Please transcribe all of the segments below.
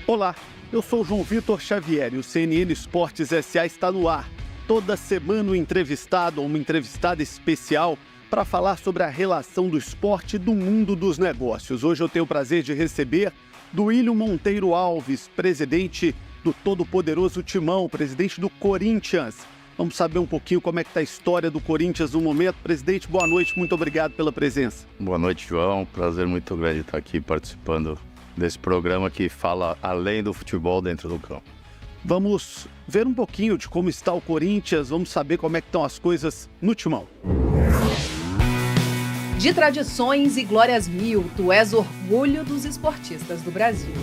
Olá, eu sou João Vitor Xavier e o CNN Esportes S.A. está no ar. Toda semana um entrevistado ou uma entrevistada especial para falar sobre a relação do esporte e do mundo dos negócios. Hoje eu tenho o prazer de receber Duílio Monteiro Alves, presidente do todo-poderoso Timão, presidente do Corinthians. Vamos saber um pouquinho como é que está a história do Corinthians no momento. Presidente, boa noite, muito obrigado pela presença. Boa noite, João. Prazer muito grande estar aqui participando desse programa que fala além do futebol dentro do campo. Vamos ver um pouquinho de como está o Corinthians, vamos saber como é que estão as coisas no Timão. De tradições e glórias mil, tu és orgulho dos esportistas do Brasil.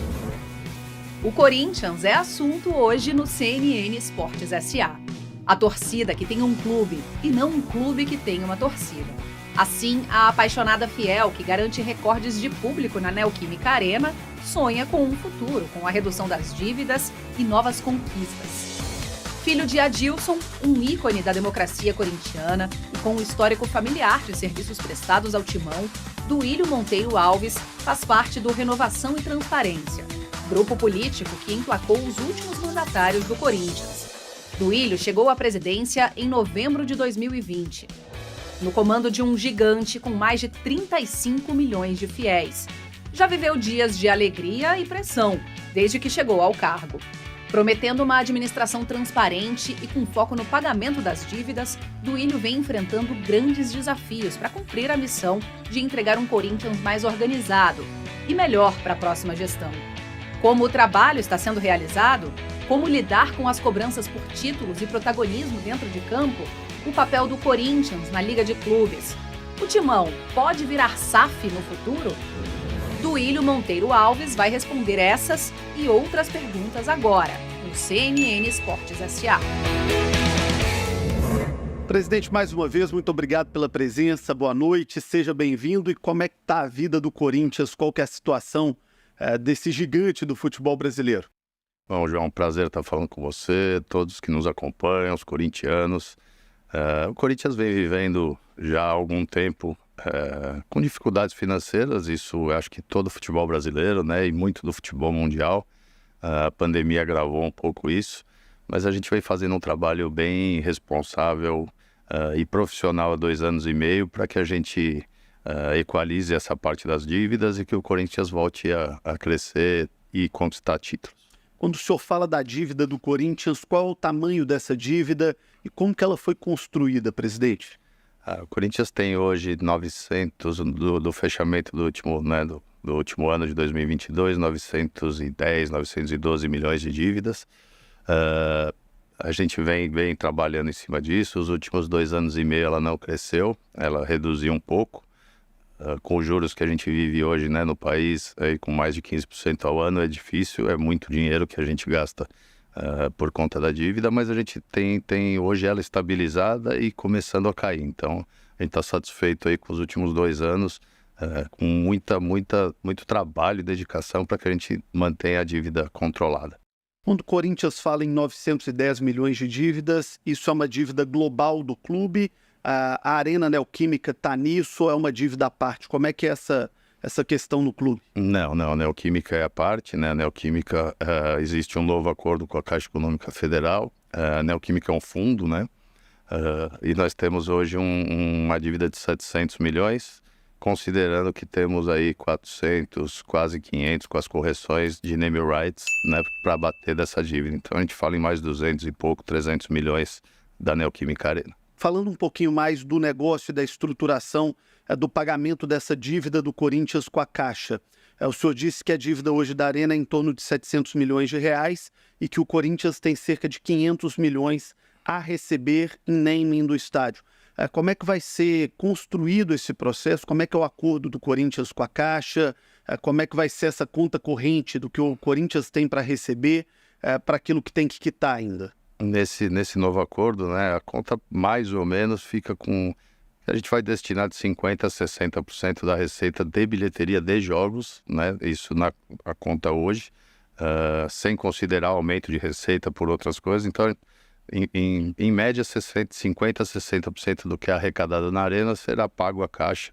O Corinthians é assunto hoje no CNN Esportes S.A. A torcida que tem um clube e não um clube que tem uma torcida. Assim, a apaixonada fiel que garante recordes de público na Neoquímica Arena sonha com um futuro, com a redução das dívidas e novas conquistas. Filho de Adilson, um ícone da democracia corintiana e com um histórico familiar de serviços prestados ao Timão, Duílio Monteiro Alves faz parte do Renovação e Transparência, grupo político que emplacou os últimos mandatários do Corinthians. Duílio chegou à presidência em novembro de 2020. No comando de um gigante com mais de 35 milhões de fiéis. Já viveu dias de alegria e pressão, desde que chegou ao cargo. Prometendo uma administração transparente e com foco no pagamento das dívidas, Duílio vem enfrentando grandes desafios para cumprir a missão de entregar um Corinthians mais organizado e melhor para a próxima gestão. Como o trabalho está sendo realizado, como lidar com as cobranças por títulos e protagonismo dentro de campo, o papel do Corinthians na Liga de Clubes. O Timão pode virar SAF no futuro? Duílio Monteiro Alves vai responder essas e outras perguntas agora, no CNN Esportes S.A. Presidente, mais uma vez, muito obrigado pela presença, boa noite, seja bem-vindo. E como é que está a vida do Corinthians? Qual que é a situação desse gigante do futebol brasileiro? Bom, João, prazer estar falando com você, todos que nos acompanham, os corintianos. O Corinthians vem vivendo já há algum tempo com dificuldades financeiras, isso eu acho que todo o futebol brasileiro, né, e muito do futebol mundial. A pandemia agravou um pouco isso, mas a gente vem fazendo um trabalho bem responsável e profissional há 2 anos e meio para que a gente equalize essa parte das dívidas e que o Corinthians volte a crescer e conquistar títulos. Quando o senhor fala da dívida do Corinthians, qual é o tamanho dessa dívida e como que ela foi construída, presidente? O Corinthians tem hoje 900, do fechamento do último ano de 2022, 912 milhões de dívidas. A gente vem trabalhando em cima disso. Os últimos 2 anos e meio ela não cresceu, ela reduziu um pouco. Com os juros que a gente vive hoje, né, no país, com mais de 15% ao ano, é difícil, é muito dinheiro que a gente gasta por conta da dívida, mas a gente tem hoje ela estabilizada e começando a cair. Então, a gente está satisfeito aí com os últimos 2 anos, com muito trabalho e dedicação para que a gente mantenha a dívida controlada. Quando o Corinthians fala em 910 milhões de dívidas, isso é uma dívida global do clube? A Arena Neoquímica está nisso ou é uma dívida à parte? Como é que é essa questão no clube? Não, a Neoquímica é à parte, né? A Neoquímica, existe um novo acordo com a Caixa Econômica Federal. A Neoquímica é um fundo, né? E nós temos hoje uma dívida de 700 milhões, considerando que temos aí 400, quase 500 com as correções de name rights, né? Para bater dessa dívida. Então a gente fala em mais 200 e pouco, 300 milhões da Neoquímica Arena. Falando um pouquinho mais do negócio e da estruturação do pagamento dessa dívida do Corinthians com a Caixa. O senhor disse que a dívida hoje da Arena é em torno de 700 milhões de reais e que o Corinthians tem cerca de 500 milhões a receber em naming do estádio. Como é que vai ser construído esse processo? Como é que é o acordo do Corinthians com a Caixa? Como é que vai ser essa conta corrente do que o Corinthians tem para receber para aquilo que tem que quitar ainda? Nesse novo acordo, né, a conta mais ou menos fica com... A gente vai destinar de 50% a 60% da receita de bilheteria de jogos, né, isso a conta hoje, sem considerar aumento de receita por outras coisas. Então, em média, 50% a 60% do que é arrecadado na Arena será pago à Caixa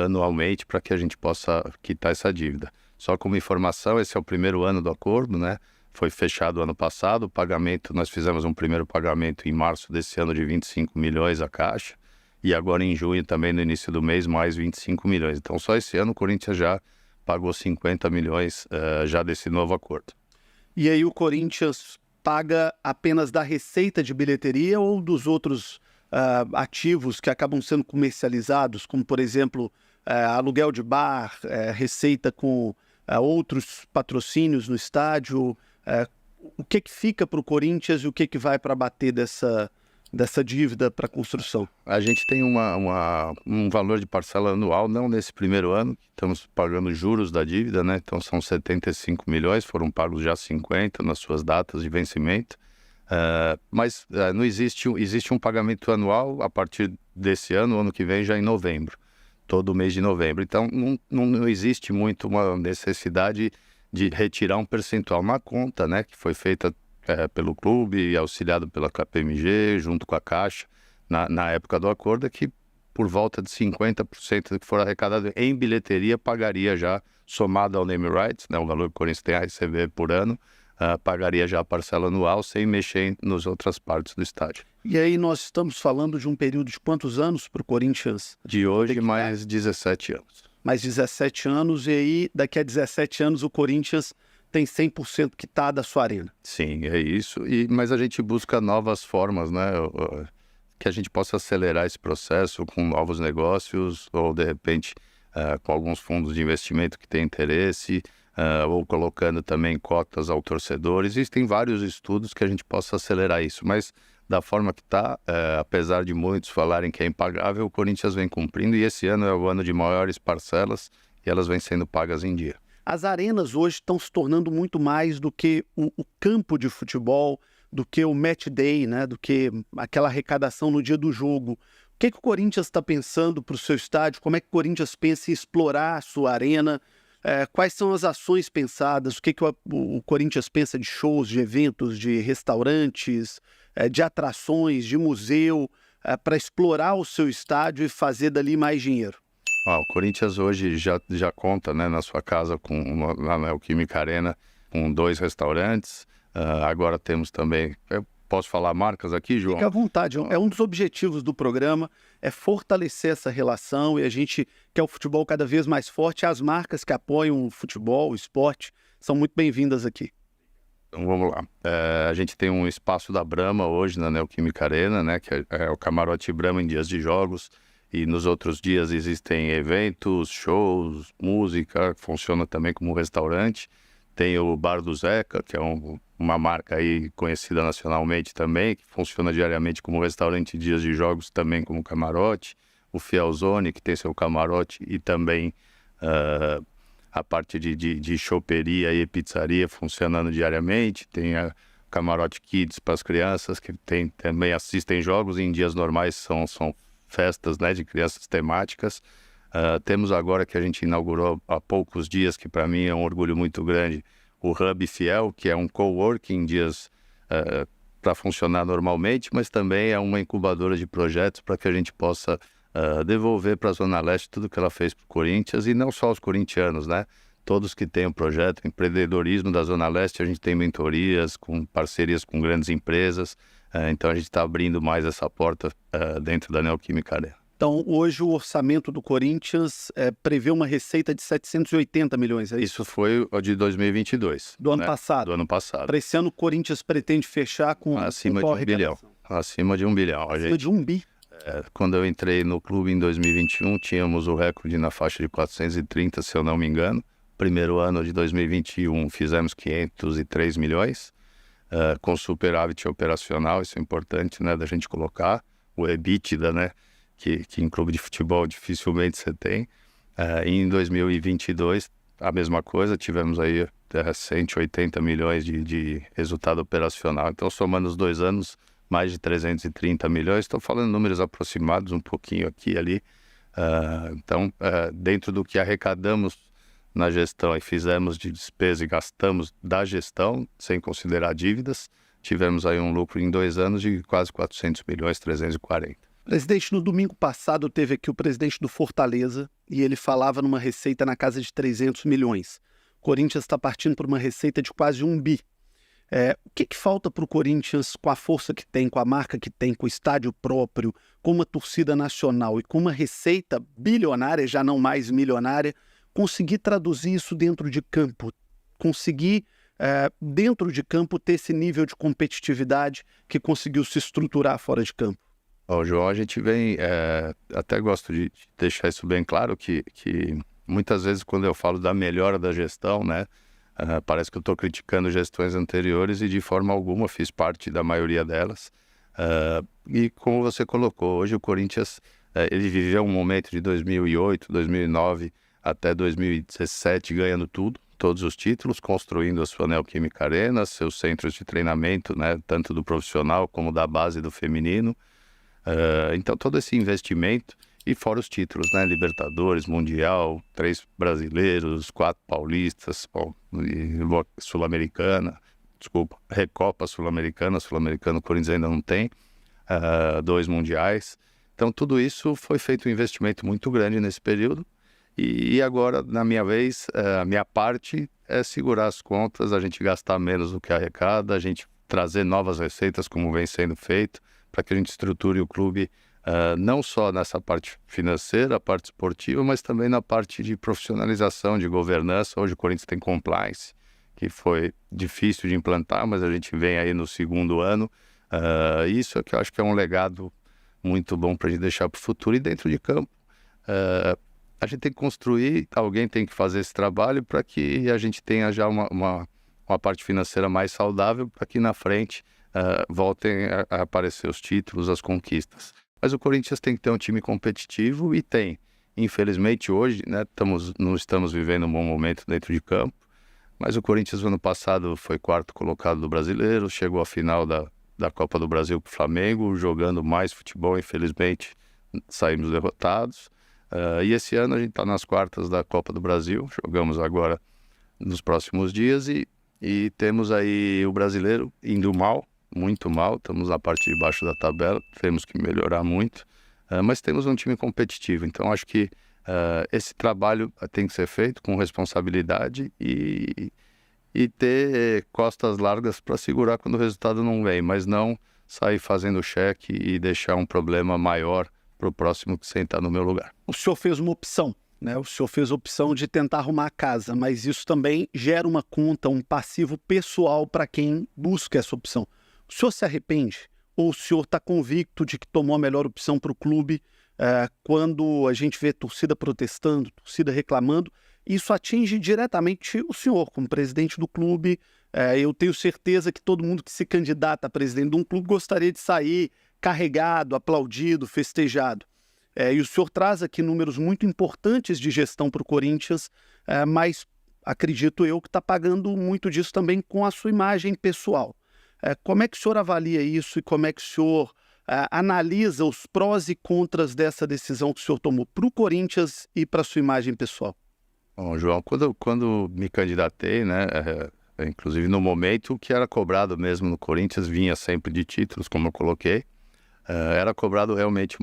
anualmente para que a gente possa quitar essa dívida. Só como informação, esse é o primeiro ano do acordo, né? Foi fechado ano passado, o pagamento, nós fizemos um primeiro pagamento em março desse ano de 25 milhões à Caixa, e agora em junho também, no início do mês, mais 25 milhões. Então só esse ano o Corinthians já pagou 50 milhões já desse novo acordo. E aí o Corinthians paga apenas da receita de bilheteria ou dos outros ativos que acabam sendo comercializados, como por exemplo aluguel de bar, receita com outros patrocínios no estádio? O que fica para o Corinthians e o que vai para bater dessa dívida para a construção? A gente tem um valor de parcela anual, não nesse primeiro ano, estamos pagando juros da dívida, né? Então são 75 milhões, foram pagos já 50 nas suas datas de vencimento, mas não existe um pagamento anual a partir desse ano que vem já em novembro, todo mês de novembro. Então não existe muito uma necessidade de retirar um percentual na conta, né, que foi feita pelo clube e auxiliado pela KPMG, junto com a Caixa, na época do acordo, que por volta de 50% do que for arrecadado em bilheteria pagaria já, somado ao name rights, né, o valor que o Corinthians tem a receber por ano, pagaria já a parcela anual sem mexer nas outras partes do estádio. E aí nós estamos falando de um período de quantos anos para o Corinthians? De hoje, mais 17 anos. Mais 17 anos, e aí daqui a 17 anos o Corinthians tem 100% quitada a sua arena. Sim, é isso. Mas a gente busca novas formas, né? Que a gente possa acelerar esse processo com novos negócios ou, de repente, com alguns fundos de investimento que têm interesse, ou colocando também cotas ao torcedor. Existem vários estudos que a gente possa acelerar isso, mas da forma que está, apesar de muitos falarem que é impagável, o Corinthians vem cumprindo, e esse ano é o ano de maiores parcelas e elas vêm sendo pagas em dia. As arenas hoje estão se tornando muito mais do que o campo de futebol, do que o match day, né? Do que aquela arrecadação no dia do jogo. O que o Corinthians está pensando para o seu estádio? Como é que o Corinthians pensa em explorar a sua arena? Quais são as ações pensadas? O que o Corinthians pensa de shows, de eventos, de restaurantes, de atrações, de museu, para explorar o seu estádio e fazer dali mais dinheiro? O Corinthians hoje já conta, né, na sua casa, na Neoquímica Arena, com 2 restaurantes. Agora temos também... Eu posso falar marcas aqui, João? Fique à vontade. É um dos objetivos do programa, é fortalecer essa relação, e a gente quer o futebol cada vez mais forte. As marcas que apoiam o futebol, o esporte, são muito bem-vindas aqui. Então vamos lá. A gente tem um espaço da Brahma hoje na Neoquímica Arena, né, que é o Camarote Brahma em dias de jogos. E nos outros dias existem eventos, shows, música, funciona também como restaurante. Tem o Bar do Zeca, que é uma marca aí conhecida nacionalmente também, que funciona diariamente como restaurante, dias de jogos também como camarote. O Fielzone, que tem seu camarote, e também a parte de choperia e pizzaria funcionando diariamente. Tem a Camarote Kids para as crianças, que também assistem jogos, e em dias normais são festas, né, de crianças temáticas. Temos agora, que a gente inaugurou há poucos dias, que para mim é um orgulho muito grande, o Hub Fiel, que é um coworking dias para funcionar normalmente, mas também é uma incubadora de projetos para que a gente possa devolver para a Zona Leste tudo que ela fez para o Corinthians, e não só os corintianos, né? Todos que têm um projeto, empreendedorismo da Zona Leste, a gente tem mentorias, com parcerias com grandes empresas. Então a gente está abrindo mais essa porta dentro da Neoquímica Arena. Então hoje o orçamento do Corinthians prevê uma receita de 780 milhões, é isso? Isso foi o de 2022. Do ano passado? Do ano passado. Para esse ano o Corinthians pretende fechar com acima de 1 bilhão. Acima de 1 bilhão. Acima de 1 bi? Quando eu entrei no clube em 2021, tínhamos o recorde na faixa de 430, se eu não me engano. Primeiro ano de 2021 fizemos 503 milhões. Com superávit operacional, isso é importante, né, da gente colocar, o EBITDA, né, que em clube de futebol dificilmente você tem. Em 2022, a mesma coisa, tivemos aí 180 milhões de resultado operacional. Então, somando os 2 anos, mais de 330 milhões. Estou falando números aproximados, um pouquinho aqui e ali. Então, dentro do que arrecadamos na gestão e fizemos de despesa e gastamos da gestão, sem considerar dívidas, tivemos aí um lucro em 2 anos de quase 400 milhões, 340. Presidente, no domingo passado teve aqui o presidente do Fortaleza e ele falava numa receita na casa de 300 milhões. Corinthians está partindo para uma receita de quase 1 bi. O que falta para o Corinthians, com a força que tem, com a marca que tem, com o estádio próprio, com uma torcida nacional e com uma receita bilionária, já não mais milionária, conseguir traduzir isso dentro de campo, conseguir dentro de campo ter esse nível de competitividade que conseguiu se estruturar fora de campo? João, a gente vem, até gosto de deixar isso bem claro, que muitas vezes quando eu falo da melhora da gestão, né, parece que eu estou criticando gestões anteriores e de forma alguma fiz parte da maioria delas. E como você colocou, hoje o Corinthians ele viveu um momento de 2008, 2009 até 2017 ganhando tudo, todos os títulos, construindo a sua Neoquímica Arena, seus centros de treinamento, né, tanto do profissional como da base do feminino. Então todo esse investimento e fora os títulos, né, Libertadores, Mundial, 3 brasileiros, 4 paulistas, Sul-Americana, Recopa Sul-Americana, o Corinthians ainda não tem, 2 mundiais. Então tudo isso foi feito um investimento muito grande nesse período e agora, na minha vez, a minha parte é segurar as contas, a gente gastar menos do que arrecada, a gente trazer novas receitas como vem sendo feito, para que a gente estruture o clube não só nessa parte financeira, a parte esportiva, mas também na parte de profissionalização, de governança. Hoje o Corinthians tem compliance, que foi difícil de implantar, mas a gente vem aí no 2º ano. Isso é que eu acho que é um legado muito bom para a gente deixar para o futuro. E dentro de campo, a gente tem que construir, alguém tem que fazer esse trabalho para que a gente tenha já uma parte financeira mais saudável, para que na frente voltem a aparecer os títulos, as conquistas. Mas o Corinthians tem que ter um time competitivo e tem. Infelizmente hoje, né, não estamos vivendo um bom momento dentro de campo, mas o Corinthians no ano passado foi 4º colocado do Brasileiro, chegou à final da Copa do Brasil para o Flamengo, jogando mais futebol, infelizmente saímos derrotados. E esse ano a gente está nas quartas da Copa do Brasil, jogamos agora nos próximos dias e temos aí o Brasileiro indo mal, muito mal, estamos na parte de baixo da tabela, temos que melhorar muito, mas temos um time competitivo, então acho que esse trabalho tem que ser feito com responsabilidade e ter costas largas para segurar quando o resultado não vem, mas não sair fazendo cheque e deixar um problema maior para o próximo que sentar no meu lugar. O senhor fez uma opção, né? O senhor fez a opção de tentar arrumar a casa, mas isso também gera uma conta, um passivo pessoal para quem busca essa opção. O senhor se arrepende? Ou o senhor está convicto de que tomou a melhor opção para o clube? Quando a gente vê torcida protestando, torcida reclamando, isso atinge diretamente o senhor como presidente do clube. Eu tenho certeza que todo mundo que se candidata a presidente de um clube gostaria de sair carregado, aplaudido, festejado. E o senhor traz aqui números muito importantes de gestão para o Corinthians, mas acredito eu que está pagando muito disso também com a sua imagem pessoal. Como é que o senhor avalia isso e como é que o senhor analisa os prós e contras dessa decisão que o senhor tomou para o Corinthians e para a sua imagem pessoal? Bom, João, quando me candidatei, né, inclusive no momento que era cobrado mesmo no Corinthians, vinha sempre de títulos, como eu coloquei, era cobrado realmente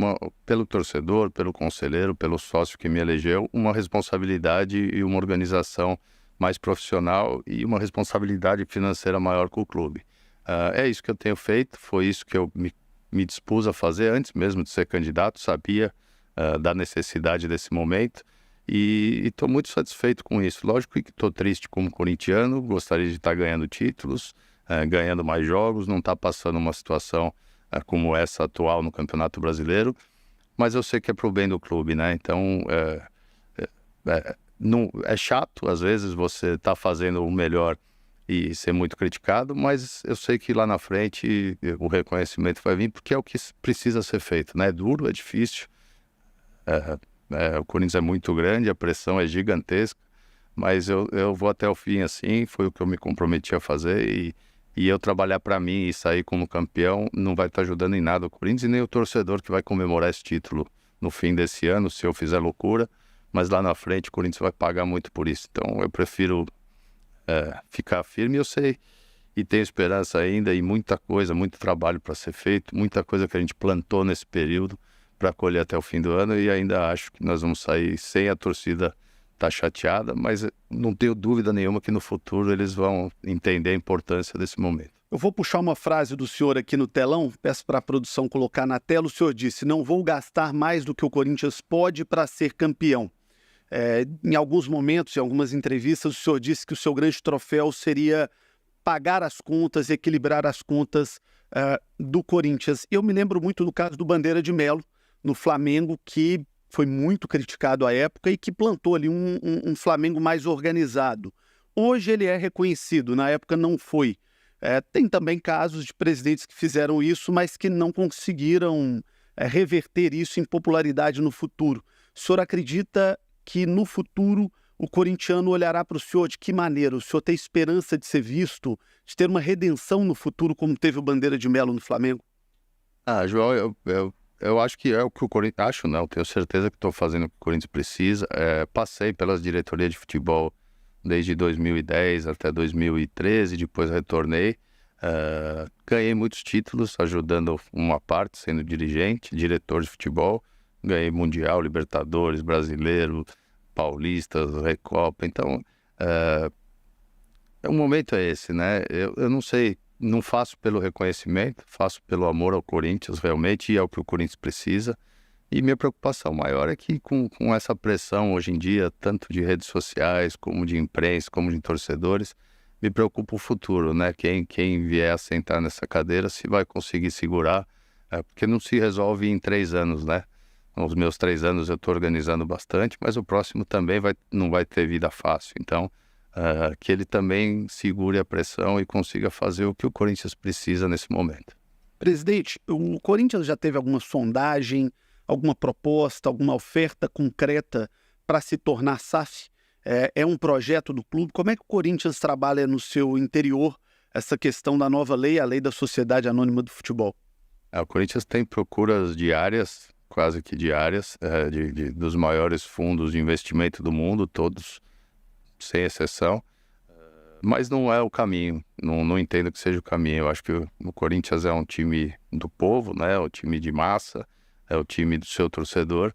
pelo torcedor, pelo conselheiro, pelo sócio que me elegeu, uma responsabilidade e uma organização mais profissional e uma responsabilidade financeira maior com o clube. É isso que eu tenho feito, foi isso que eu me dispus a fazer antes mesmo de ser candidato, sabia da necessidade desse momento e estou muito satisfeito com isso. Lógico que estou triste como corintiano, gostaria de estar ganhando títulos, ganhando mais jogos, não estar passando uma situação como essa atual no Campeonato Brasileiro, mas eu sei que é para o bem do clube, né? Então não, é chato às vezes você estar fazendo o melhor e ser muito criticado, mas eu sei que lá na frente o reconhecimento vai vir, porque é o que precisa ser feito, né? É duro, é difícil, o Corinthians é muito grande, a pressão é gigantesca, mas eu vou até o fim assim, foi o que eu me comprometi a fazer e eu trabalhar para mim e sair como campeão não vai estar ajudando em nada o Corinthians e nem o torcedor que vai comemorar esse título no fim desse ano, se eu fizer loucura, mas lá na frente o Corinthians vai pagar muito por isso, então eu prefiro ficar firme, eu sei, e tenho esperança ainda e muita coisa, muito trabalho para ser feito, muita coisa que a gente plantou nesse período para colher até o fim do ano e ainda acho que nós vamos sair sem a torcida tá chateada, mas não tenho dúvida nenhuma que no futuro eles vão entender a importância desse momento. Eu vou puxar uma frase do senhor aqui no telão, peço para a produção colocar na tela. O senhor disse: não vou gastar mais do que o Corinthians pode para ser campeão. Em alguns momentos, em algumas entrevistas, o senhor disse que o seu grande troféu seria pagar as contas, equilibrar as contas do Corinthians. Eu me lembro muito do caso do Bandeira de Melo, no Flamengo, que foi muito criticado à época e que plantou ali um Flamengo mais organizado. Hoje ele é reconhecido, na época não foi. Tem também casos de presidentes que fizeram isso, mas que não conseguiram reverter isso em popularidade no futuro. O senhor acredita que no futuro o corintiano olhará para o senhor de que maneira? O senhor tem esperança de ser visto, de ter uma redenção no futuro, como teve o Bandeira de Melo no Flamengo? João, eu acho que é o que o Corinthians... Acho não, tenho certeza que estou fazendo o que o Corinthians precisa. Passei pelas diretorias de futebol desde 2010 até 2013, depois retornei. Ganhei muitos títulos, ajudando uma parte, sendo dirigente, diretor de futebol. Ganhei Mundial, Libertadores, Brasileiro, Paulistas, Recopa. Então, o momento é esse, né? Eu não sei, não faço pelo reconhecimento, faço pelo amor ao Corinthians, realmente, e é o que o Corinthians precisa. E minha preocupação maior é que com essa pressão hoje em dia, tanto de redes sociais, como de imprensa, como de torcedores, me preocupa o futuro, né? Quem vier a sentar nessa cadeira, se vai conseguir segurar, porque não se resolve em 3 anos, né? Nos meus 3 anos eu estou organizando bastante, mas o próximo também não vai ter vida fácil. Então, que ele também segure a pressão e consiga fazer o que o Corinthians precisa nesse momento. Presidente, o Corinthians já teve alguma sondagem, alguma proposta, alguma oferta concreta para se tornar SAF? É um projeto do clube? Como é que o Corinthians trabalha no seu interior essa questão da nova lei, a lei da Sociedade Anônima do Futebol? O Corinthians tem procuras diárias, quase que diárias, dos maiores fundos de investimento do mundo, todos, sem exceção, mas não é o caminho, não entendo que seja o caminho. Eu acho que o Corinthians é um time do povo, né? É um time de massa, é o time do seu torcedor,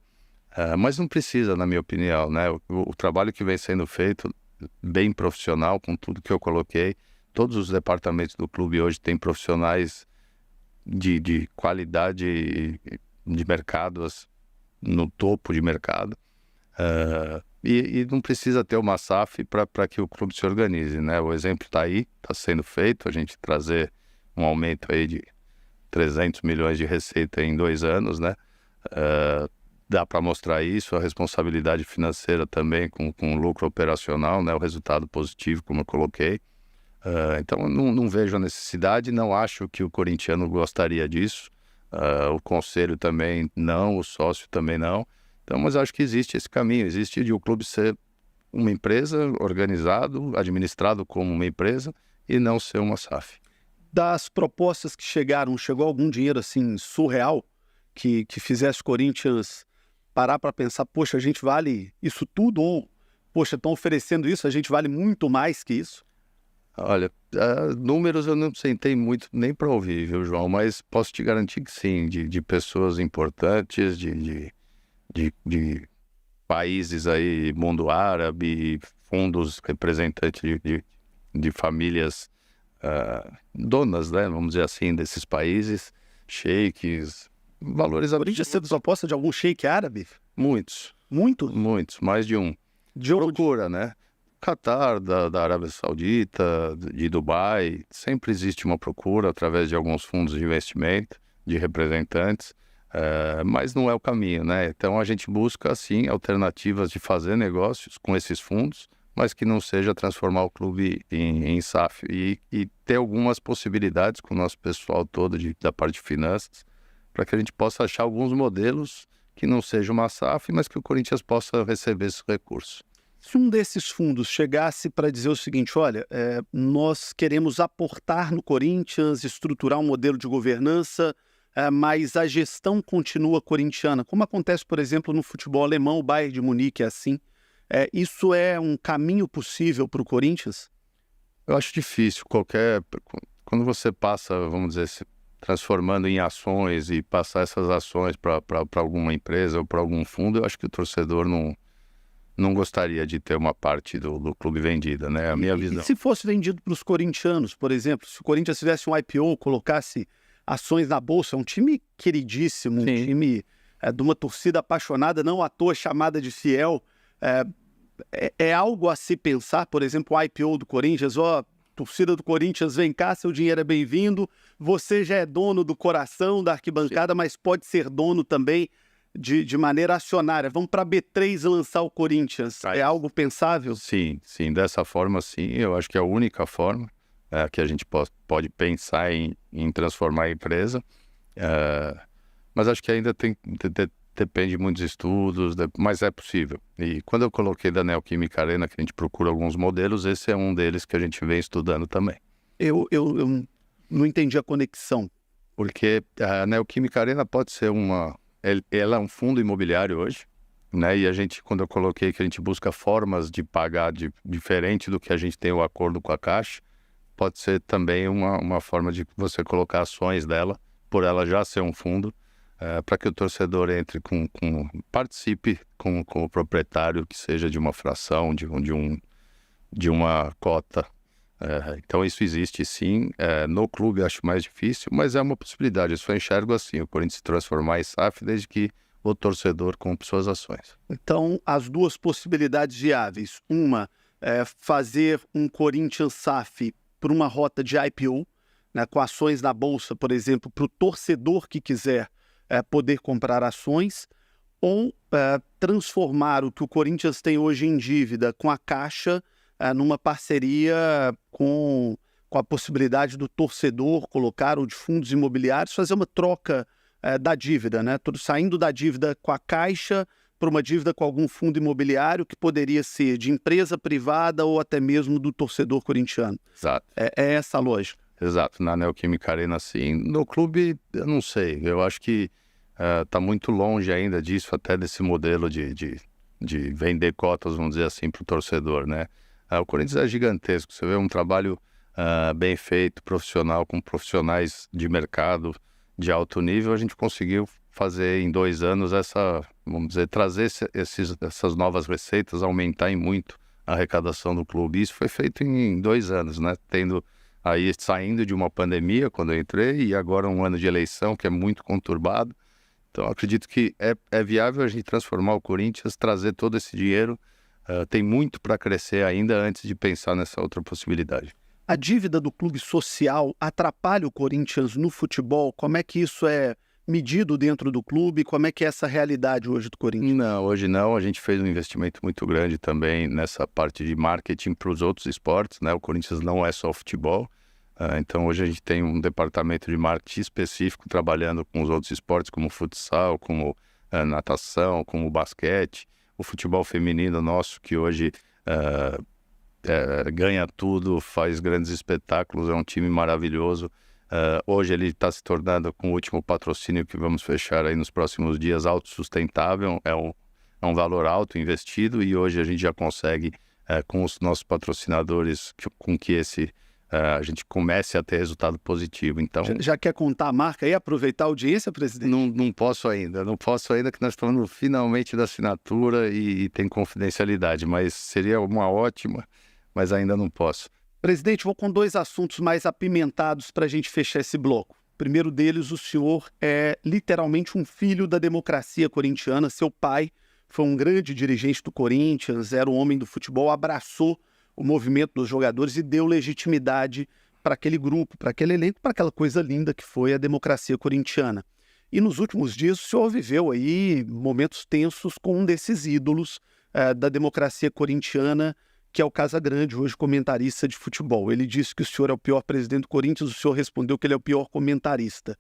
mas não precisa, na minha opinião, né? O trabalho que vem sendo feito, bem profissional, com tudo que eu coloquei, todos os departamentos do clube hoje têm profissionais de qualidade de mercados, no topo de mercado, e não precisa ter uma SAF para que o clube se organize, né? O exemplo está aí, está sendo feito, a gente trazer um aumento aí de 300 milhões de receita em 2 anos, né? Dá para mostrar isso, a responsabilidade financeira também com lucro operacional, né? O resultado positivo, como eu coloquei. Então, não vejo a necessidade, não acho que o corintiano gostaria disso. O conselho também não, o sócio também não. Então, mas acho que existe esse caminho, existe de o clube ser uma empresa organizado, administrado como uma empresa e não ser uma SAF. Das propostas que chegou algum dinheiro assim surreal que fizesse o Corinthians parar para pensar, poxa, a gente vale isso tudo? Ou, poxa, estão oferecendo isso, a gente vale muito mais que isso? Olha, números eu não sentei muito nem para ouvir, viu, João? Mas posso te garantir que sim, de pessoas importantes, de países aí, mundo árabe, fundos representantes de famílias donas, né? Vamos dizer assim, desses países, sheiks, valores Corinthians sendo proposta de algum sheik árabe? Muitos. Muito? Muitos, mais de um. De onde? Procura, né? Catar, da Arábia Saudita, de Dubai, sempre existe uma procura através de alguns fundos de investimento, de representantes, mas não é o caminho, né? Então a gente busca, sim, alternativas de fazer negócios com esses fundos, mas que não seja transformar o clube em SAF e ter algumas possibilidades com o nosso pessoal todo da parte de finanças, para que a gente possa achar alguns modelos que não seja uma SAF, mas que o Corinthians possa receber esses recursos. Se um desses fundos chegasse para dizer o seguinte, olha, nós queremos aportar no Corinthians, estruturar um modelo de governança, mas a gestão continua corintiana, como acontece, por exemplo, no futebol alemão, o Bayern de Munique é assim. Isso é um caminho possível para o Corinthians? Eu acho difícil. Quando você passa, vamos dizer, se transformando em ações e passar essas ações para alguma empresa ou para algum fundo, eu acho que o torcedor não não gostaria de ter uma parte do clube vendida, né? A minha visão. E se fosse vendido para os corintianos, por exemplo, se o Corinthians tivesse um IPO, colocasse ações na Bolsa, é um time queridíssimo, um time de uma torcida apaixonada, não à toa chamada de fiel, é algo a se pensar, por exemplo, o IPO do Corinthians, torcida do Corinthians, vem cá, seu dinheiro é bem-vindo, você já é dono do coração da arquibancada, mas pode ser dono também de maneira acionária. Vamos para a B3 lançar o Corinthians. É algo pensável? Sim, dessa forma sim, eu acho que é a única forma que a gente pode pensar em transformar a empresa, mas acho que ainda depende de muitos estudos, mas é possível. E quando eu coloquei da Neoquímica Arena, que a gente procura alguns modelos, esse é um deles que a gente vem estudando também. Eu não entendi a conexão. Porque a Neoquímica Arena pode ser ela é um fundo imobiliário hoje, né? E quando eu coloquei que a gente busca formas de pagar diferente do que a gente tem o acordo com a Caixa, pode ser também uma forma de você colocar ações dela, por ela já ser um fundo, para que o torcedor entre participe com o proprietário, que seja de uma fração, de uma cota. Então isso existe sim, no clube acho mais difícil, mas é uma possibilidade, eu só enxergo assim, o Corinthians se transformar em SAF desde que o torcedor compre suas ações. Então, as duas possibilidades viáveis, uma é fazer um Corinthians SAF por uma rota de IPO, né, com ações na Bolsa, por exemplo, para o torcedor que quiser poder comprar ações, ou transformar o que o Corinthians tem hoje em dívida com a Caixa numa parceria com a possibilidade do torcedor colocar, ou de fundos imobiliários, fazer uma troca da dívida, né? Saindo da dívida com a Caixa para uma dívida com algum fundo imobiliário que poderia ser de empresa privada ou até mesmo do torcedor corintiano. Exato. É essa a lógica. Exato, na Neoquímica Arena sim. No clube, eu não sei, eu acho que está muito longe ainda disso, até desse modelo de vender cotas, vamos dizer assim, para o torcedor, né? O Corinthians é gigantesco, você vê um trabalho bem feito, profissional, com profissionais de mercado de alto nível, a gente conseguiu fazer em 2 anos vamos dizer, trazer essas novas receitas, aumentar em muito a arrecadação do clube. Isso foi feito em 2 anos, né? Saindo de uma pandemia quando eu entrei e agora um ano de eleição que é muito conturbado. Então acredito que é viável a gente transformar o Corinthians, trazer todo esse dinheiro. Tem muito para crescer ainda antes de pensar nessa outra possibilidade. A dívida do clube social atrapalha o Corinthians no futebol? Como é que isso é medido dentro do clube? Como é que é essa realidade hoje do Corinthians? Não, hoje não. A gente fez um investimento muito grande também nessa parte de marketing para os outros esportes, né? O Corinthians não é só futebol. Então hoje a gente tem um departamento de marketing específico trabalhando com os outros esportes, como futsal, como natação, como basquete. O futebol feminino nosso, que hoje ganha tudo, faz grandes espetáculos, é um time maravilhoso. Hoje ele está se tornando, com o último patrocínio que vamos fechar aí nos próximos dias, autossustentável, é um valor alto investido, e hoje a gente já consegue, com os nossos patrocinadores, com que a gente comece a ter resultado positivo. Então, já quer contar a marca e aproveitar a audiência, presidente? Não posso ainda, que nós estamos finalmente da assinatura e tem confidencialidade, mas seria uma ótima, mas ainda não posso. Presidente, vou com 2 assuntos mais apimentados para a gente fechar esse bloco. O primeiro deles, o senhor é literalmente um filho da democracia corintiana. Seu pai foi um grande dirigente do Corinthians, era um homem do futebol, abraçou o movimento dos jogadores e deu legitimidade para aquele grupo, para aquele elenco, para aquela coisa linda que foi a democracia corintiana. E nos últimos dias o senhor viveu aí momentos tensos com um desses ídolos da democracia corintiana, que é o Casagrande, hoje comentarista de futebol. Ele disse que o senhor é o pior presidente do Corinthians, o senhor respondeu que ele é o pior comentarista.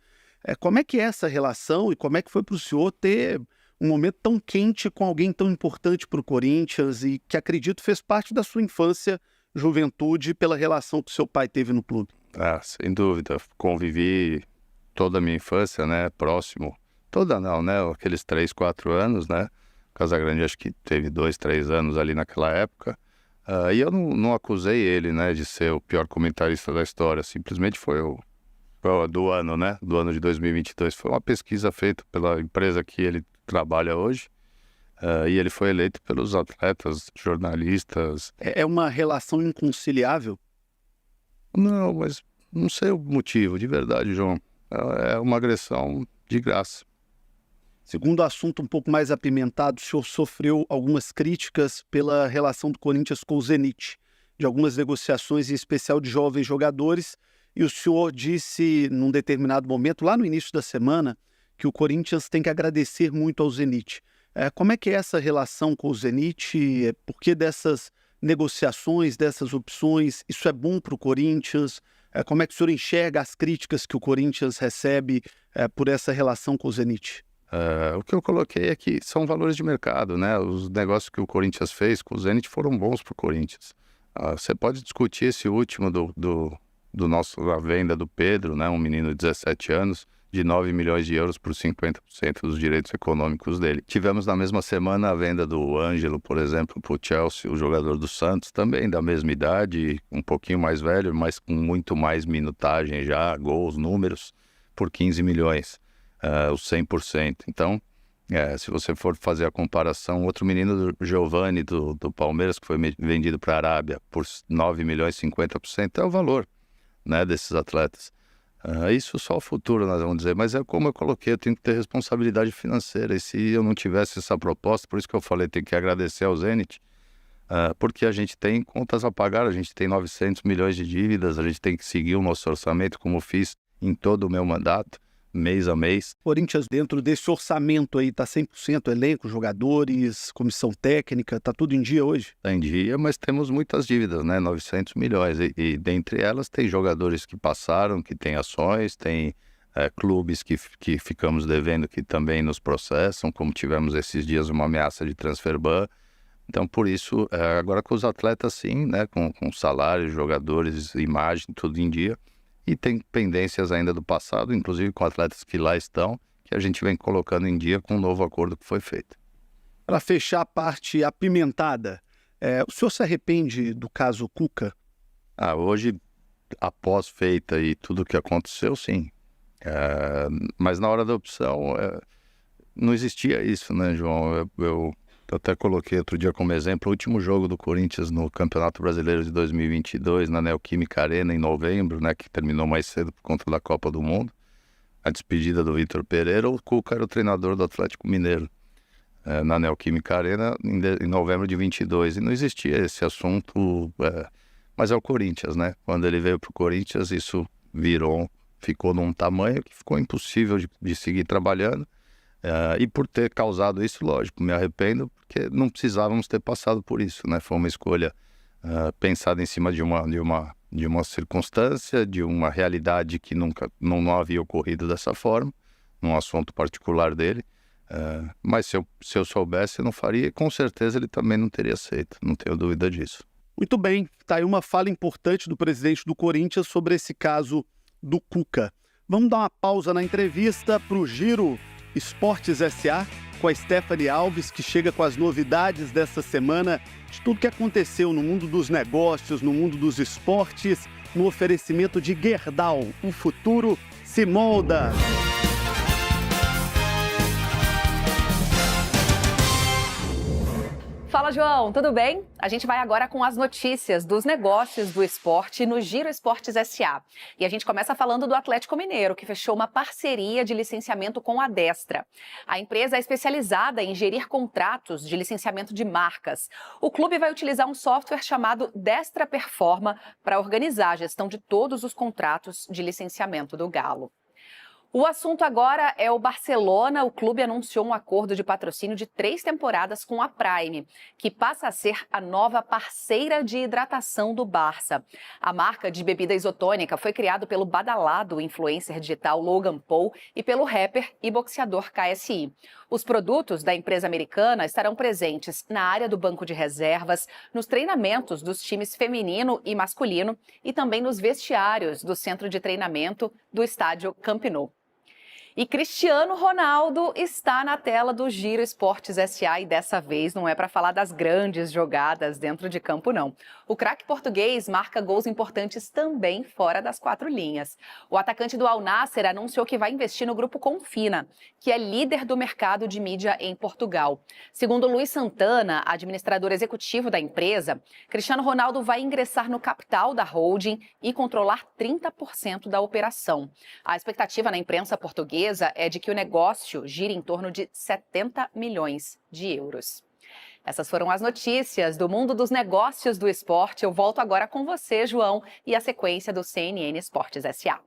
Como é que é essa relação e como é que foi para o senhor ter um momento tão quente com alguém tão importante para o Corinthians e que, acredito, fez parte da sua infância, juventude, pela relação que seu pai teve no clube? Sem dúvida. Convivi toda a minha infância, né, próximo. Toda não, né, aqueles 3, 4 anos, né. Casagrande acho que teve 2, 3 anos ali naquela época. E eu não acusei ele, né, de ser o pior comentarista da história. Simplesmente foi do ano, né, do ano de 2022. Foi uma pesquisa feita pela empresa que ele trabalha hoje. E ele foi eleito pelos atletas, jornalistas. É uma relação inconciliável? Não, mas não sei o motivo, de verdade, João. É uma agressão de graça. Segundo assunto um pouco mais apimentado, o senhor sofreu algumas críticas pela relação do Corinthians com o Zenit, de algumas negociações, em especial de jovens jogadores, e o senhor disse, num determinado momento, lá no início da semana, que o Corinthians tem que agradecer muito ao Zenit. Como é que é essa relação com o Zenit? Por que dessas negociações, dessas opções? Isso é bom para o Corinthians? Como é que o senhor enxerga as críticas que o Corinthians recebe por essa relação com o Zenit? O que eu coloquei é que são valores de mercado, né? Os negócios que o Corinthians fez com o Zenit foram bons para o Corinthians. Você pode discutir esse último a venda do Pedro, né? Um menino de 17 anos, de 9 milhões de euros por 50% dos direitos econômicos dele. Tivemos na mesma semana a venda do Ângelo, por exemplo, para o Chelsea, o jogador do Santos, também da mesma idade, um pouquinho mais velho, mas com muito mais minutagem já, gols, números, por 15 milhões, os 100%. Então, se você for fazer a comparação, outro menino do Giovani, do Palmeiras, que foi vendido para a Arábia por 9 milhões, 50%, é o valor, né, desses atletas. Isso só o futuro, nós vamos dizer, mas é como eu coloquei, eu tenho que ter responsabilidade financeira, e se eu não tivesse essa proposta, por isso que eu falei, tem que agradecer ao Zenit, porque a gente tem contas a pagar, a gente tem 900 milhões de dívidas, a gente tem que seguir o nosso orçamento, como fiz em todo o meu mandato, mês a mês. Corinthians, dentro desse orçamento aí, está 100% elenco, jogadores, comissão técnica, está tudo em dia hoje? Está em dia, mas temos muitas dívidas, né? 900 milhões. E dentre elas tem jogadores que passaram, que têm ações, tem clubes que ficamos devendo que também nos processam, como tivemos esses dias uma ameaça de transfer ban. Então, por isso, agora com os atletas sim, né? Com salários, jogadores, imagem, tudo em dia. E tem pendências ainda do passado, inclusive com atletas que lá estão, que a gente vem colocando em dia com o novo acordo que foi feito. Para fechar a parte apimentada, o senhor se arrepende do caso Cuca? Hoje, após feita e tudo o que aconteceu, sim. Mas na hora da opção, não existia isso, né, João? Eu até coloquei outro dia como exemplo o último jogo do Corinthians no Campeonato Brasileiro de 2022, na Neoquímica Arena, em novembro, né, que terminou mais cedo por conta da Copa do Mundo. A despedida do Vitor Pereira, o Cuca era o treinador do Atlético Mineiro, na Neoquímica Arena, em novembro de 22. E não existia esse assunto, mas é o Corinthians, né? Quando ele veio para o Corinthians, isso ficou num tamanho que ficou impossível de seguir trabalhando. E por ter causado isso, lógico, me arrependo, porque não precisávamos ter passado por isso, né? Foi uma escolha pensada em cima de uma circunstância, de uma realidade que não havia ocorrido dessa forma, num assunto particular dele. Mas se eu soubesse, eu não faria, e com certeza ele também não teria aceito, não tenho dúvida disso. Muito bem, está aí uma fala importante do presidente do Corinthians sobre esse caso do Cuca. Vamos dar uma pausa na entrevista para o Giro Esportes S.A., com a Stephanie Alves, que chega com as novidades dessa semana, de tudo que aconteceu no mundo dos negócios, no mundo dos esportes, no oferecimento de Gerdau. O futuro se molda. Fala, João, tudo bem? A gente vai agora com as notícias dos negócios do esporte no Giro Esportes S.A. E a gente começa falando do Atlético Mineiro, que fechou uma parceria de licenciamento com a Destra. A empresa é especializada em gerir contratos de licenciamento de marcas. O clube vai utilizar um software chamado Destra Performa para organizar a gestão de todos os contratos de licenciamento do Galo. O assunto agora é o Barcelona. O clube anunciou um acordo de patrocínio de 3 temporadas com a Prime, que passa a ser a nova parceira de hidratação do Barça. A marca de bebida isotônica foi criada pelo badalado influencer digital Logan Paul e pelo rapper e boxeador KSI. Os produtos da empresa americana estarão presentes na área do banco de reservas, nos treinamentos dos times feminino e masculino e também nos vestiários do centro de treinamento do estádio Camp Nou. E Cristiano Ronaldo está na tela do Giro Esportes SA e dessa vez não é para falar das grandes jogadas dentro de campo, não. O craque português marca gols importantes também fora das 4 linhas. O atacante do Al Nassr anunciou que vai investir no grupo Confina, que é líder do mercado de mídia em Portugal. Segundo Luiz Santana, administrador executivo da empresa, Cristiano Ronaldo vai ingressar no capital da holding e controlar 30% da operação. A expectativa na imprensa portuguesa é de que o negócio gire em torno de 70 milhões de euros. Essas foram as notícias do mundo dos negócios do esporte. Eu volto agora com você, João, e a sequência do CNN Esportes SA.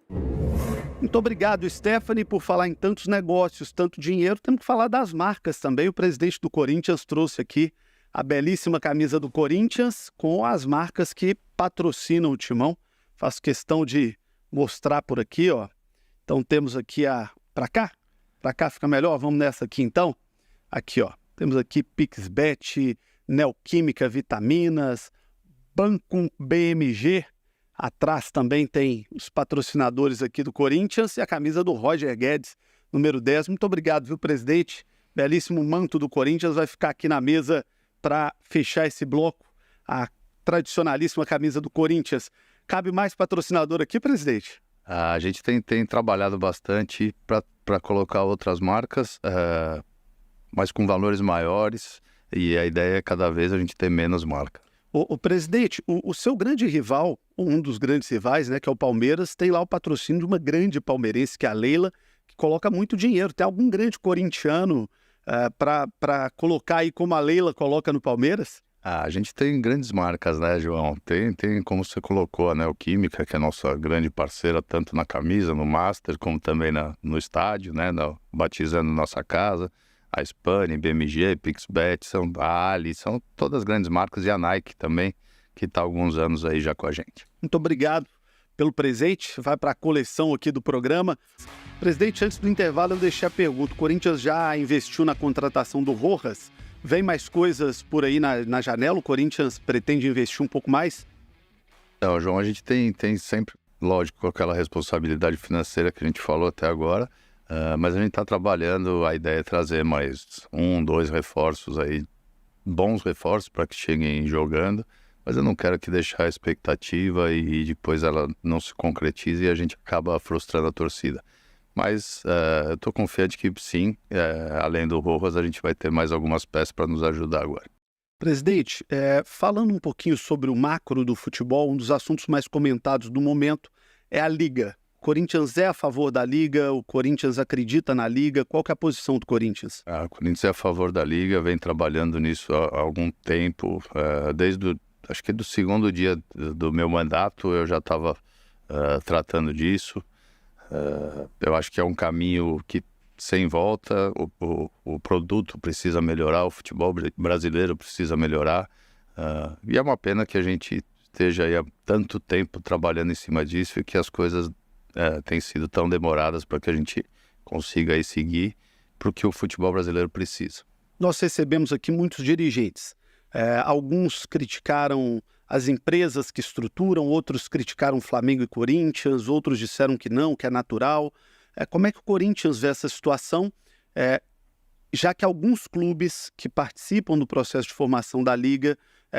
Muito obrigado, Stephanie, por falar em tantos negócios, tanto dinheiro. Temos que falar das marcas também. O presidente do Corinthians trouxe aqui a belíssima camisa do Corinthians com as marcas que patrocinam o Timão. Faço questão de mostrar por aqui, ó. Então temos aqui Para cá? Para cá fica melhor? Vamos nessa aqui então? Aqui, ó. Temos aqui Pixbet, Neoquímica Vitaminas, Banco BMG. Atrás também tem os patrocinadores aqui do Corinthians e a camisa do Roger Guedes, número 10. Muito obrigado, viu, presidente? Belíssimo manto do Corinthians vai ficar aqui na mesa para fechar esse bloco. A tradicionalíssima camisa do Corinthians. Cabe mais patrocinador aqui, presidente? A gente tem trabalhado bastante para colocar outras marcas, mas com valores maiores, e a ideia é cada vez a gente ter menos marca. O presidente, o seu grande rival, um dos grandes rivais, né, que é o Palmeiras, tem lá o patrocínio de uma grande palmeirense, que é a Leila, que coloca muito dinheiro. Tem algum grande corintiano para colocar aí como a Leila coloca no Palmeiras? A gente tem grandes marcas, né, João? Tem como você colocou, a Neoquímica, que é a nossa grande parceira, tanto na camisa, no Master, como também no estádio, né, batizando nossa casa. A Spani, BMG, Pixbet, a Ali, são todas grandes marcas. E a Nike também, que está há alguns anos aí já com a gente. Muito obrigado pelo presente. Vai para a coleção aqui do programa. Presidente, antes do intervalo eu deixei a pergunta. O Corinthians já investiu na contratação do Rojas? Vem mais coisas por aí na janela? O Corinthians pretende investir um pouco mais? Não, João, a gente tem sempre, lógico, aquela responsabilidade financeira que a gente falou até agora, mas a gente está trabalhando, a ideia é trazer mais 1, 2 reforços aí, bons reforços para que cheguem jogando, mas eu não quero aqui deixar a expectativa e depois ela não se concretize e a gente acaba frustrando a torcida. Mas eu estou confiante que sim, além do Rojas, a gente vai ter mais algumas peças para nos ajudar agora. Presidente, falando um pouquinho sobre o macro do futebol, um dos assuntos mais comentados do momento é a Liga. O Corinthians é a favor da Liga? O Corinthians acredita na Liga? Qual que é a posição do Corinthians? O Corinthians é a favor da Liga, vem trabalhando nisso há algum tempo. Acho que do segundo dia do meu mandato eu já estava tratando disso. Eu acho que é um caminho que, sem volta, o produto precisa melhorar, o futebol brasileiro precisa melhorar, e é uma pena que a gente esteja aí há tanto tempo trabalhando em cima disso e que as coisas têm sido tão demoradas para que a gente consiga aí seguir para o que o futebol brasileiro precisa. Nós recebemos aqui muitos dirigentes. Alguns criticaram as empresas que estruturam, outros criticaram Flamengo e Corinthians, outros disseram que não, que é natural. Como é que o Corinthians vê essa situação, já que alguns clubes que participam do processo de formação da Liga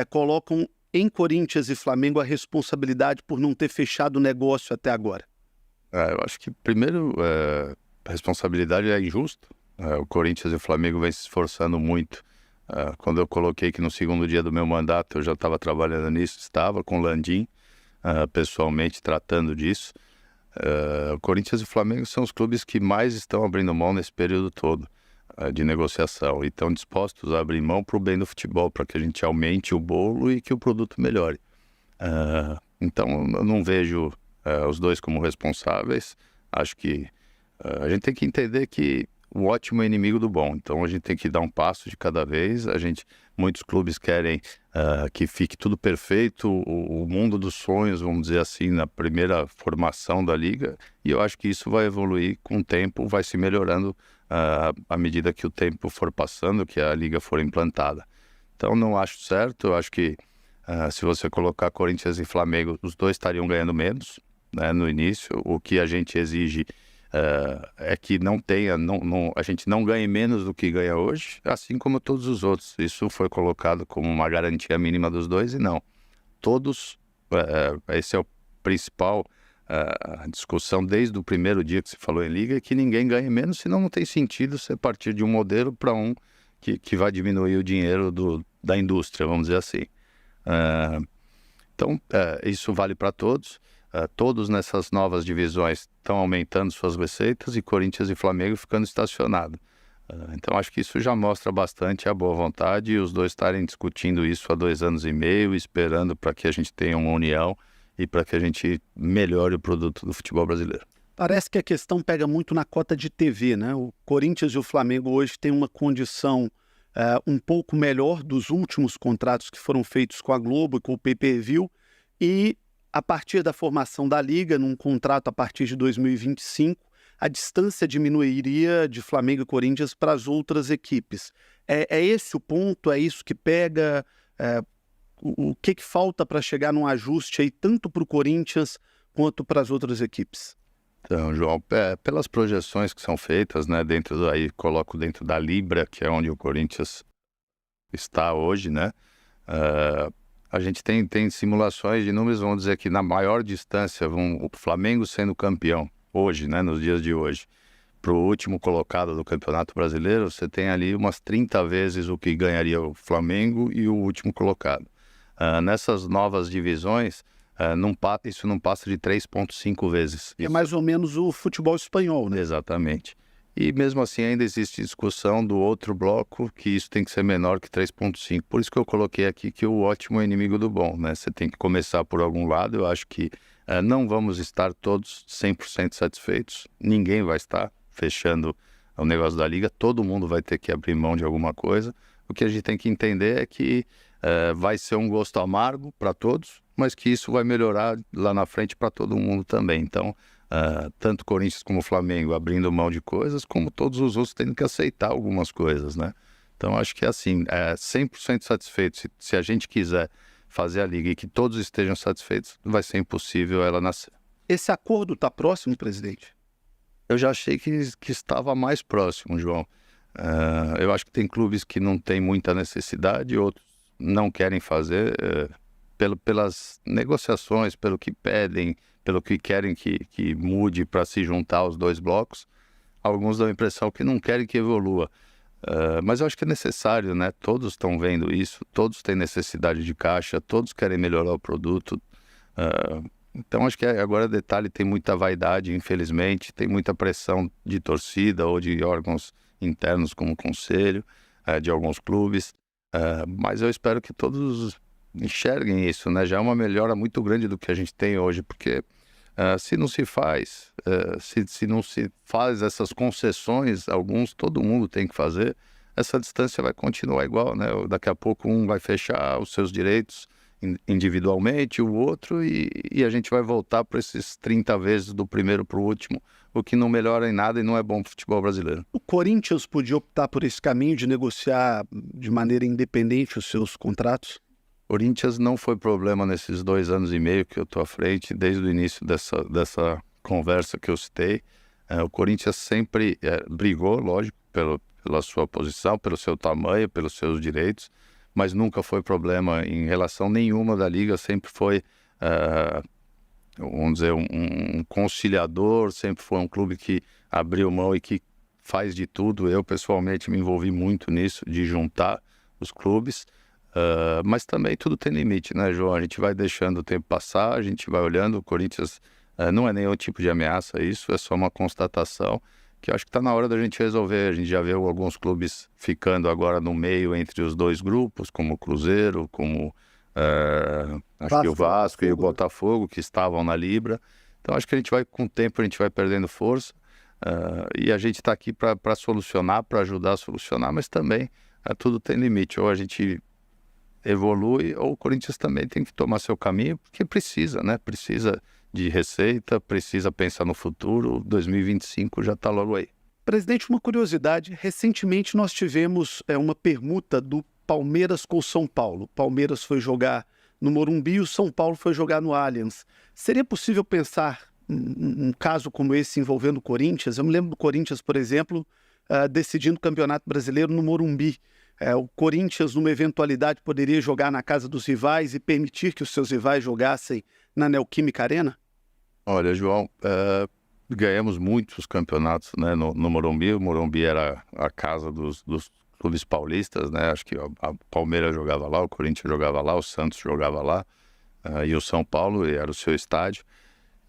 colocam em Corinthians e Flamengo a responsabilidade por não ter fechado o negócio até agora? Eu acho que, primeiro, a responsabilidade é injusta. O Corinthians e o Flamengo vêm se esforçando muito. Quando eu coloquei que no segundo dia do meu mandato eu já estava trabalhando nisso, estava com o Landim, pessoalmente tratando disso. O Corinthians e o Flamengo são os clubes que mais estão abrindo mão nesse período todo de negociação e estão dispostos a abrir mão para o bem do futebol, para que a gente aumente o bolo e que o produto melhore. Então eu não vejo os dois como responsáveis. Acho que a gente tem que entender que o ótimo é inimigo do bom, então a gente tem que dar um passo de cada vez. Muitos clubes querem que fique tudo perfeito, o mundo dos sonhos, vamos dizer assim, na primeira formação da Liga, e eu acho que isso vai evoluir com o tempo, vai se melhorando à medida que o tempo for passando, que a Liga for implantada. Então não acho certo, eu acho que se você colocar Corinthians e Flamengo, os dois estariam ganhando menos, né, no início. O que a gente exige é que a gente não ganhe menos do que ganha hoje, assim como todos os outros. Isso foi colocado como uma garantia mínima dos dois e não. Todos, esse é o principal discussão desde o primeiro dia que se falou em liga, é que ninguém ganhe menos, senão não tem sentido você partir de um modelo para um que vai diminuir o dinheiro da indústria, vamos dizer assim. Então, isso vale para todos. Todos nessas novas divisões estão aumentando suas receitas e Corinthians e Flamengo ficando estacionados. Então, acho que isso já mostra bastante a boa vontade e os dois estarem discutindo isso há 2 anos e meio, esperando para que a gente tenha uma união e para que a gente melhore o produto do futebol brasileiro. Parece que a questão pega muito na cota de TV, né? O Corinthians e o Flamengo hoje têm uma condição um pouco melhor dos últimos contratos que foram feitos com a Globo e com o pay-per-view, e a partir da formação da Liga, num contrato a partir de 2025, a distância diminuiria de Flamengo e Corinthians para as outras equipes. É esse o ponto? É isso que pega? O que falta para chegar num ajuste aí, tanto para o Corinthians quanto para as outras equipes? Então, João, pelas projeções que são feitas, né, coloco dentro da Libra, que é onde o Corinthians está hoje, né, a gente tem simulações de números, vamos dizer que na maior distância, o Flamengo sendo campeão hoje, né, nos dias de hoje, para o último colocado do Campeonato Brasileiro, você tem ali umas 30 vezes o que ganharia o Flamengo e o último colocado. Nessas novas divisões, isso não passa de 3,5 vezes. É mais ou menos o futebol espanhol, né? Exatamente. E mesmo assim ainda existe discussão do outro bloco que isso tem que ser menor que 3,5. Por isso que eu coloquei aqui que o ótimo é inimigo do bom, né? Você tem que começar por algum lado. Eu acho que não vamos estar todos 100% satisfeitos. Ninguém vai estar fechando o negócio da Liga. Todo mundo vai ter que abrir mão de alguma coisa. O que a gente tem que entender é que vai ser um gosto amargo para todos, mas que isso vai melhorar lá na frente para todo mundo também. Então, tanto Corinthians como Flamengo abrindo mão de coisas, como todos os outros tendo que aceitar algumas coisas, né? Então, acho que assim, 100% satisfeito, se a gente quiser fazer a Liga e que todos estejam satisfeitos, vai ser impossível ela nascer. Esse acordo está próximo, presidente? Eu já achei que estava mais próximo, João. Eu acho que tem clubes que não têm muita necessidade, outros não querem fazer, pelas negociações, pelo que pedem, pelo que querem que mude para se juntar aos dois blocos. Alguns dão a impressão que não querem que evolua. Mas eu acho que é necessário, né? Todos estão vendo isso, todos têm necessidade de caixa, todos querem melhorar o produto. Então acho que agora detalhe, tem muita vaidade, infelizmente, tem muita pressão de torcida ou de órgãos internos como o conselho, de alguns clubes. Mas eu espero que todos enxerguem isso, né? Já é uma melhora muito grande do que a gente tem hoje, porque se não se faz, se não se faz essas concessões, todo mundo tem que fazer, essa distância vai continuar igual, né? Daqui a pouco um vai fechar os seus direitos individualmente, o outro, e a gente vai voltar para esses 30 vezes do primeiro para o último, o que não melhora em nada e não é bom para o futebol brasileiro. O Corinthians podia optar por esse caminho de negociar de maneira independente os seus contratos? Corinthians não foi problema nesses 2 anos e meio que eu estou à frente, desde o início dessa conversa que eu citei. O Corinthians sempre brigou, lógico, pela sua posição, pelo seu tamanho, pelos seus direitos, mas nunca foi problema em relação nenhuma da Liga, sempre foi, vamos dizer, um conciliador, sempre foi um clube que abriu mão e que faz de tudo. Eu, pessoalmente, me envolvi muito nisso, de juntar os clubes. Mas também tudo tem limite, né, João? A gente vai deixando o tempo passar, a gente vai olhando. O Corinthians não é nenhum tipo de ameaça, isso é só uma constatação que eu acho que está na hora da gente resolver. A gente já viu alguns clubes ficando agora no meio entre os dois grupos, como o Cruzeiro, como acho que o Vasco e o Botafogo, que estavam na Libra. Então acho que a gente vai, com o tempo, a gente vai perdendo força, e a gente está aqui para solucionar, para ajudar a solucionar, mas também tudo tem limite. Ou a gente evolui, ou o Corinthians também tem que tomar seu caminho, porque precisa, né? Precisa de receita, precisa pensar no futuro. 2025 já está logo aí. Presidente, uma curiosidade, recentemente nós tivemos uma permuta do Palmeiras com o São Paulo. O Palmeiras foi jogar no Morumbi e o São Paulo foi jogar no Allianz. Seria possível pensar um caso como esse envolvendo o Corinthians. Eu me lembro do Corinthians, por exemplo, decidindo o Campeonato Brasileiro no Morumbi. O Corinthians, numa eventualidade, poderia jogar na casa dos rivais e permitir que os seus rivais jogassem na Neoquímica Arena? Olha, João, ganhamos muitos campeonatos, né, no Morumbi. O Morumbi era a casa dos clubes paulistas, né? Acho que a Palmeiras jogava lá, o Corinthians jogava lá, o Santos jogava lá, e o São Paulo era o seu estádio.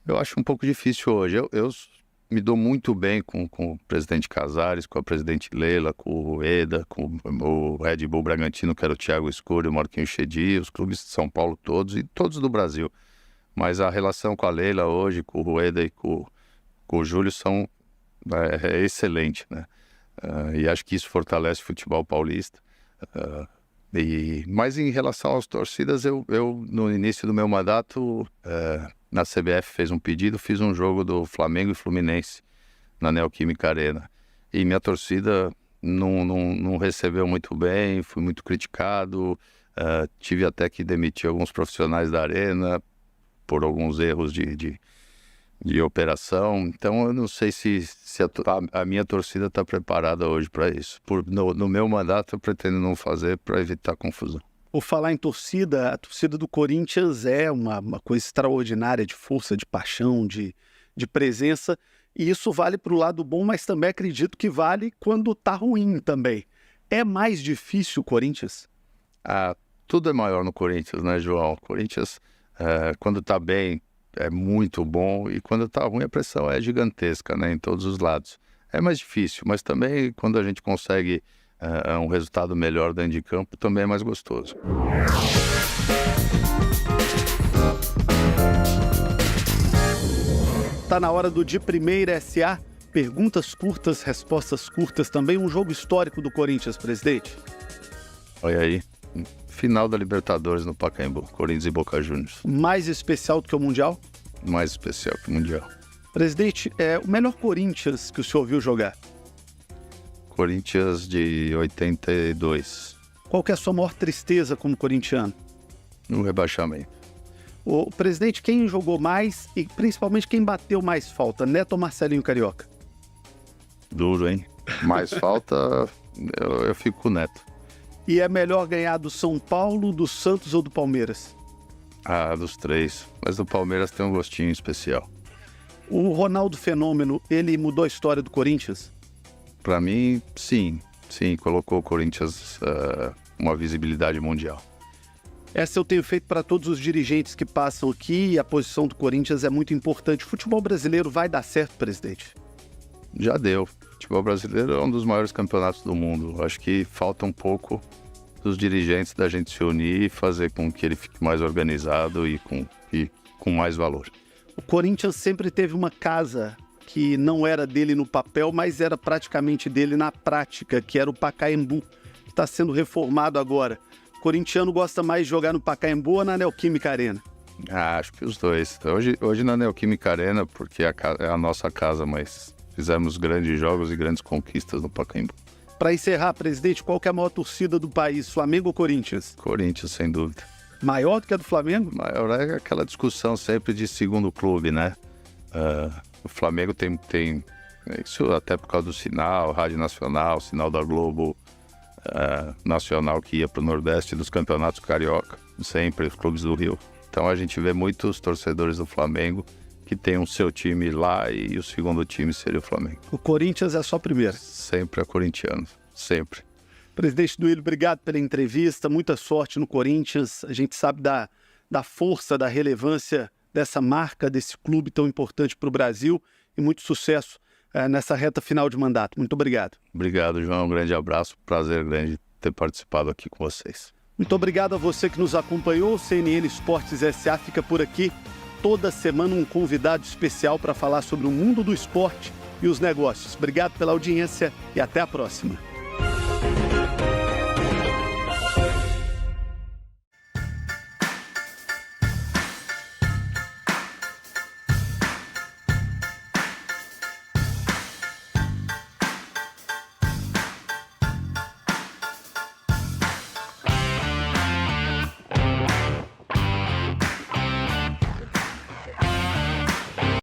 Eu acho um pouco difícil hoje. Eu me dou muito bem com o presidente Casares, com a presidente Leila, com o Rueda, com o Red Bull Bragantino, que era o Thiago Escuro, o Marquinhos Chedi, os clubes de São Paulo todos e todos do Brasil. Mas a relação com a Leila hoje, com o Rueda e com o Júlio é excelente, né? E acho que isso fortalece o futebol paulista. Mas em relação às torcidas, eu no início do meu mandato, na CBF fez um pedido, fiz um jogo do Flamengo e Fluminense na Neoquímica Arena. E minha torcida não recebeu muito bem, fui muito criticado, tive até que demitir alguns profissionais da Arena por alguns erros de operação. Então eu não sei se a minha torcida está preparada hoje para isso. No meu mandato eu pretendo não fazer para evitar confusão. Por falar em torcida, a torcida do Corinthians é uma coisa extraordinária de força, de paixão, de presença, e isso vale para o lado bom, mas também acredito que vale quando está ruim também. É mais difícil o Corinthians? Tudo é maior no Corinthians, né, João? O Corinthians, quando está bem, é muito bom, e quando está ruim a pressão é gigantesca, né, em todos os lados. É mais difícil, mas também quando a gente consegue um resultado melhor dentro de campo, também é mais gostoso. Tá na hora do De Primeira SA. Perguntas curtas, respostas curtas, também um jogo histórico do Corinthians, presidente. Olha aí, final da Libertadores no Pacaembu, Corinthians e Boca Juniors. Mais especial do que o Mundial? Mais especial que o Mundial. Presidente, o melhor Corinthians que o senhor viu jogar? Corinthians de 82. Qual que é a sua maior tristeza como corintiano? No rebaixamento. O presidente, quem jogou mais e principalmente quem bateu mais falta, Neto ou Marcelinho Carioca? Duro, hein? Mais falta, eu fico com o Neto. E é melhor ganhar do São Paulo, do Santos ou do Palmeiras? Dos três. Mas o Palmeiras tem um gostinho especial. O Ronaldo Fenômeno, ele mudou a história do Corinthians? Para mim, sim. Sim, colocou o Corinthians uma visibilidade mundial. Essa eu tenho feito para todos os dirigentes que passam aqui, e a posição do Corinthians é muito importante. O futebol brasileiro vai dar certo, presidente? Já deu. O futebol brasileiro é um dos maiores campeonatos do mundo. Acho que falta um pouco dos dirigentes da gente se unir e fazer com que ele fique mais organizado e com mais valor. O Corinthians sempre teve uma casa que não era dele no papel, mas era praticamente dele na prática, que era o Pacaembu, que está sendo reformado agora. O corintiano gosta mais de jogar no Pacaembu ou na Neoquímica Arena? Acho que os dois. Hoje na Neoquímica Arena, porque é a nossa casa, mas fizemos grandes jogos e grandes conquistas no Pacaembu. Para encerrar, presidente, qual que é a maior torcida do país, Flamengo ou Corinthians? Corinthians, sem dúvida. Maior do que a do Flamengo? Maior é aquela discussão sempre de segundo clube, né? O Flamengo tem isso até por causa do sinal, Rádio Nacional, sinal da Globo Nacional que ia para o Nordeste dos campeonatos carioca, sempre os clubes do Rio. Então a gente vê muitos torcedores do Flamengo que tem o seu time lá e o segundo time seria o Flamengo. O Corinthians é só primeira? Sempre é corintiano, sempre. Presidente Duílio, obrigado pela entrevista, muita sorte no Corinthians. A gente sabe da força, da relevância dessa marca, desse clube tão importante para o Brasil, e muito sucesso nessa reta final de mandato. Muito obrigado. Obrigado, João. Um grande abraço. Prazer grande ter participado aqui com vocês. Muito obrigado a você que nos acompanhou. O CNN Esportes SA fica por aqui. Toda semana um convidado especial para falar sobre o mundo do esporte e os negócios. Obrigado pela audiência e até a próxima.